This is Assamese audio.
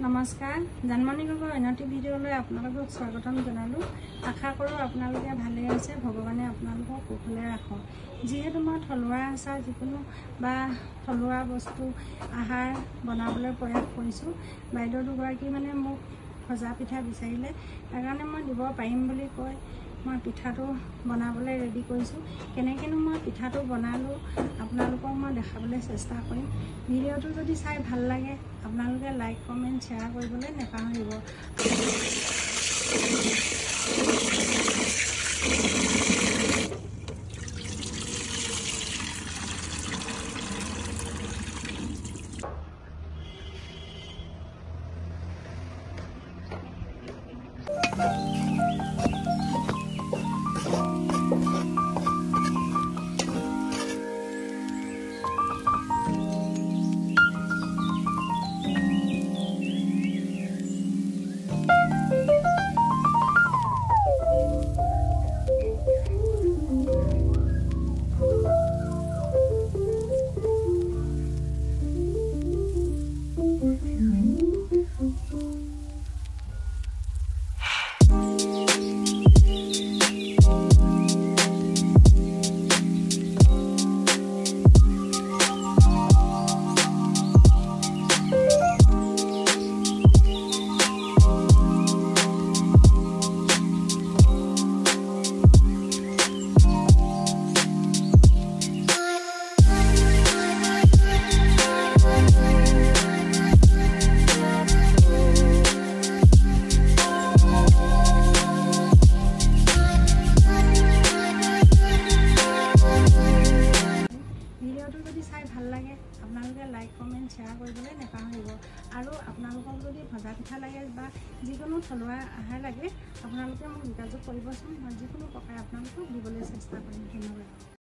নমস্কাৰ জানমণি গগৈ অন্যটি ভিডিঅ'লৈ আপোনালোকক স্বাগতম জনালোঁ। আশা কৰোঁ আপোনালোকে ভালে আছে, ভগৱানে আপোনালোকক কুশলে ৰাখক। যিহেতু মই থলুৱা আচাৰ যিকোনো বা থলুৱা বস্তু আহাৰ বনাবলৈ প্ৰয়াস কৰিছোঁ, বাইদেউ দুগৰাকী মানে মোক ভজা পিঠা বিচাৰিলে, সেইকাৰণে মই দিব পাৰিম বুলি কৈ মই পিঠাটো বনাবলৈ ৰেডি কৰিছোঁ। কেনেকৈনো মই পিঠাটো বনালোঁ আপোনালোকক মই দেখাবলৈ চেষ্টা কৰিম। ভিডিঅ'টো যদি চাই ভাল লাগে আপোনালোকে লাইক কমেণ্ট শ্বেয়াৰ কৰিবলৈ নাপাহৰিব। ভিডিঅ'টো যদি চাই ভাল লাগে আপোনালোকে লাইক কমেণ্ট শ্বেয়াৰ কৰিবলৈ নাপাহৰিব। আৰু আপোনালোকক যদি ভজা পিঠা লাগে বা যিকোনো থলুৱা আহাৰ লাগে আপোনালোকে মোক যোগাযোগ কৰিবচোন। মই যিকোনো প্ৰকাৰে আপোনালোকক দিবলৈ চেষ্টা কৰিম। ধন্যবাদ।